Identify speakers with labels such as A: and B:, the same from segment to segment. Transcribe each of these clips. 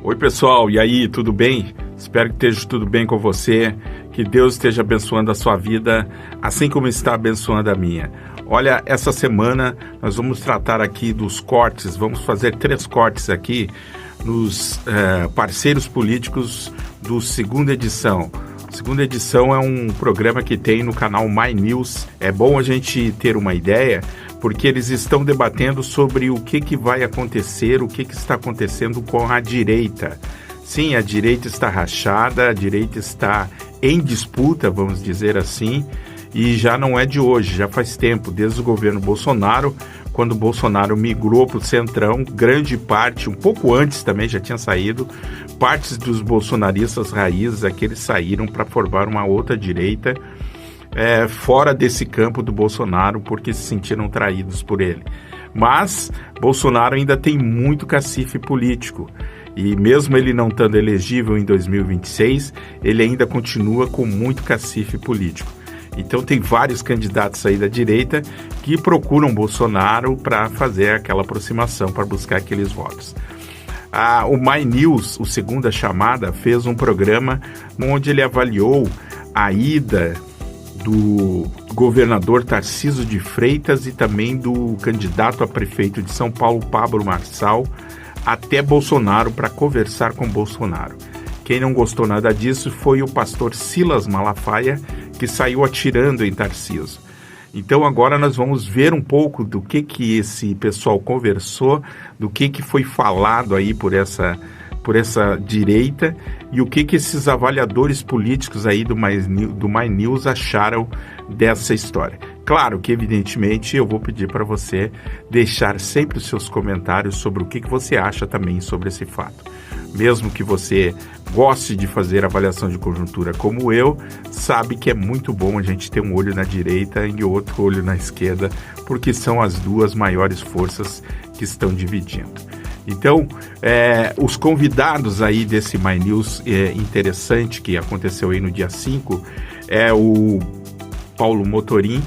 A: Oi pessoal, e aí, tudo bem? Espero que esteja tudo bem com você, que Deus esteja abençoando a sua vida, assim como está abençoando a minha. Olha, essa semana nós vamos tratar aqui dos cortes, vamos fazer 3 cortes aqui nos parceiros políticos do Segunda Edição. Segunda Edição é um programa que tem no canal My News. É bom a gente ter uma ideia, porque eles estão debatendo sobre o que vai acontecer, o que está acontecendo com a direita. Sim, a direita está rachada, a direita está em disputa, vamos dizer assim, e já não é de hoje, já faz tempo, desde o governo Bolsonaro, quando o Bolsonaro migrou para o Centrão, grande parte, um pouco antes também já tinha saído, partes dos bolsonaristas raízes, aqueles saíram para formar uma outra direita, fora desse campo do Bolsonaro, porque se sentiram traídos por ele. Mas Bolsonaro ainda tem muito cacife político, e mesmo ele não estando elegível em 2026, ele ainda continua com muito cacife político. Então tem vários candidatos aí da direita que procuram Bolsonaro para fazer aquela aproximação, para buscar aqueles votos. O My News, o Segunda Chamada, fez um programa onde ele avaliou a ida do governador Tarcísio de Freitas e também do candidato a prefeito de São Paulo, Pablo Marçal, até Bolsonaro para conversar com Bolsonaro. Quem não gostou nada disso foi o pastor Silas Malafaia, que saiu atirando em Tarcísio. Então agora nós vamos ver um pouco do que esse pessoal conversou, do que foi falado aí por essa direita e o que esses avaliadores políticos aí do My News acharam dessa história. Claro que, evidentemente, eu vou pedir para você deixar sempre os seus comentários sobre o que você acha também sobre esse fato. Mesmo que você goste de fazer avaliação de conjuntura como eu, sabe que é muito bom a gente ter um olho na direita e outro olho na esquerda, porque são as duas maiores forças que estão dividindo. Então, os convidados aí desse My News interessante que aconteceu aí no dia 5 é o Paulo Motorim,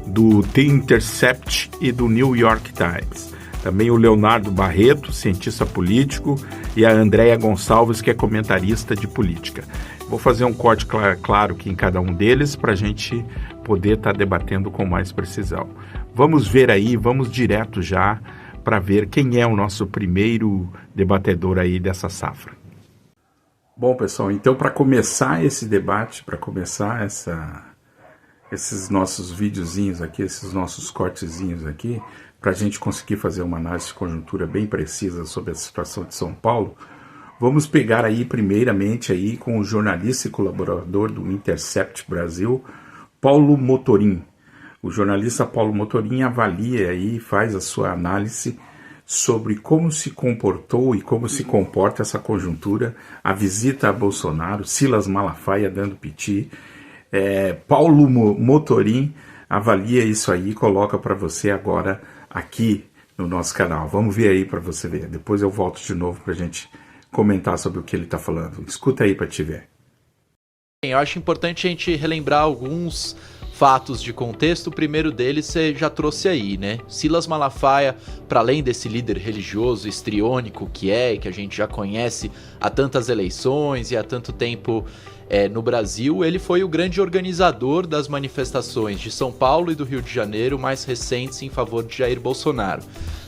A: do The Intercept e do New York Times. Também o Leonardo Barreto, cientista político, e a Andréia Gonçalves, que é comentarista de política. Vou fazer um corte claro aqui em cada um deles para a gente poder estar debatendo com mais precisão. Vamos ver aí, vamos direto já para ver quem é o nosso primeiro debatedor aí dessa safra. Bom, pessoal, então para começar esse debate, para começar esses nossos videozinhos aqui, esses nossos cortezinhos aqui, para a gente conseguir fazer uma análise de conjuntura bem precisa sobre a situação de São Paulo, vamos pegar aí primeiramente aí com o jornalista e colaborador do Intercept Brasil, Paulo Motorim. O jornalista Paulo Motorim avalia aí, faz a sua análise sobre como se comportou e como se comporta essa conjuntura, a visita a Bolsonaro, Silas Malafaia dando piti. Paulo Motorim avalia isso aí e coloca para você agora aqui no nosso canal. Vamos ver aí para você ver. Depois eu volto de novo para a gente comentar sobre o que ele está falando. Escuta aí para te ver.
B: Eu acho importante a gente relembrar alguns fatos de contexto. O primeiro deles você já trouxe aí, né? Silas Malafaia, para além desse líder religioso histriônico que a gente já conhece há tantas eleições e há tanto tempo no Brasil, ele foi o grande organizador das manifestações de São Paulo e do Rio de Janeiro mais recentes em favor de Jair Bolsonaro.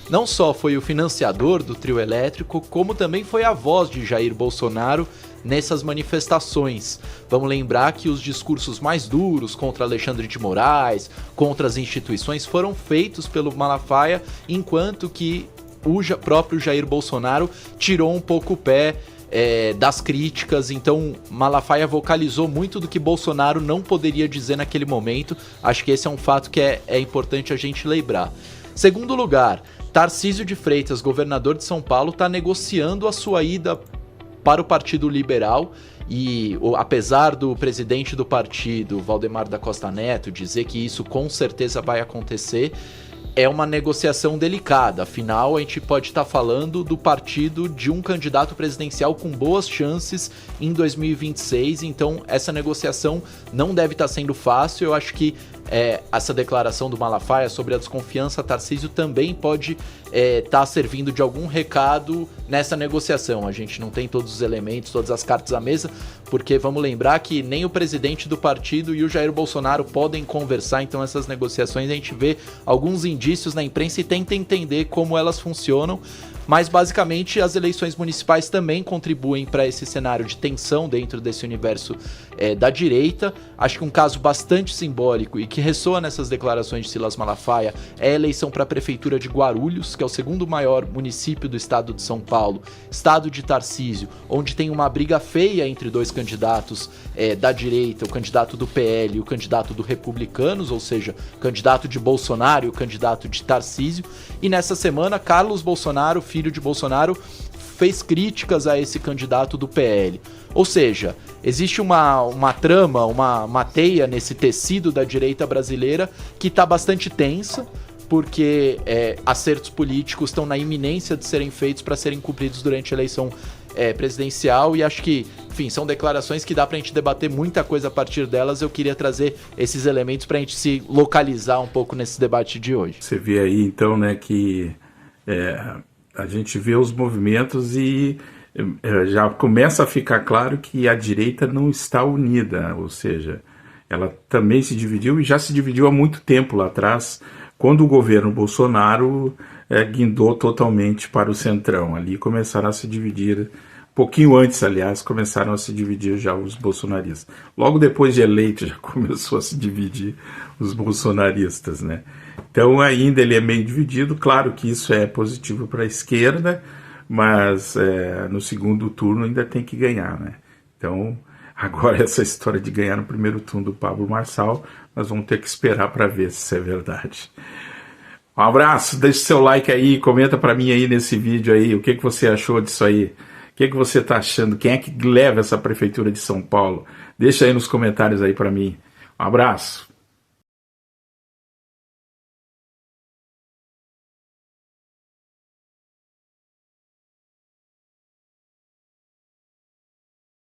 B: Não só foi o financiador do trio elétrico, como também foi a voz de Jair Bolsonaro nessas manifestações. Vamos lembrar que os discursos mais duros contra Alexandre de Moraes, contra as instituições, foram feitos pelo Malafaia, enquanto que o próprio Jair Bolsonaro tirou um pouco o pé das críticas. Então Malafaia vocalizou muito do que Bolsonaro não poderia dizer naquele momento. Acho que esse é um fato que é importante a gente lembrar. Segundo lugar, Tarcísio de Freitas, governador de São Paulo, está negociando a sua ida para o Partido Liberal e apesar do presidente do partido, Valdemar da Costa Neto, dizer que isso com certeza vai acontecer, é uma negociação delicada. Afinal, a gente pode estar falando do partido de um candidato presidencial com boas chances em 2026, então essa negociação não deve estar sendo fácil. Eu acho que essa declaração do Malafaia sobre a desconfiança a Tarcísio também pode estar servindo de algum recado nessa negociação. A gente não tem todos os elementos, todas as cartas à mesa, porque vamos lembrar que nem o presidente do partido e o Jair Bolsonaro podem conversar, então essas negociações a gente vê alguns indícios na imprensa e tenta entender como elas funcionam. Mas, basicamente, as eleições municipais também contribuem para esse cenário de tensão dentro desse universo da direita. Acho que um caso bastante simbólico e que ressoa nessas declarações de Silas Malafaia é a eleição para a prefeitura de Guarulhos, que é o segundo maior município do estado de São Paulo, estado de Tarcísio, onde tem uma briga feia entre dois candidatos da direita, o candidato do PL e o candidato do Republicanos, ou seja, o candidato de Bolsonaro e o candidato de Tarcísio. E nessa semana, Carlos Bolsonaro, filho de Bolsonaro, fez críticas a esse candidato do PL. Ou seja, existe uma trama, uma teia nesse tecido da direita brasileira que está bastante tensa, porque acertos políticos estão na iminência de serem feitos para serem cumpridos durante a eleição presidencial, e acho que, enfim, são declarações que dá pra gente debater muita coisa a partir delas. Eu queria trazer esses elementos pra gente se localizar um pouco nesse debate de hoje.
A: Você vê aí, então, né, que a gente vê os movimentos e já começa a ficar claro que a direita não está unida, ou seja, ela também se dividiu e já se dividiu há muito tempo lá atrás, quando o governo Bolsonaro guindou totalmente para o centrão. Ali começaram a se dividir, pouquinho antes, aliás, começaram a se dividir já os bolsonaristas. Logo depois de eleito já começou a se dividir os bolsonaristas, né? Então ainda ele é meio dividido. Claro que isso é positivo para a esquerda, mas no segundo turno ainda tem que ganhar, né? Então agora essa história de ganhar no primeiro turno do Pablo Marçal, nós vamos ter que esperar para ver se isso é verdade. Um abraço, deixe seu like aí, comenta para mim aí nesse vídeo aí, o que você achou disso aí, o que você tá achando, quem é que leva essa prefeitura de São Paulo? Deixa aí nos comentários aí para mim. Um abraço.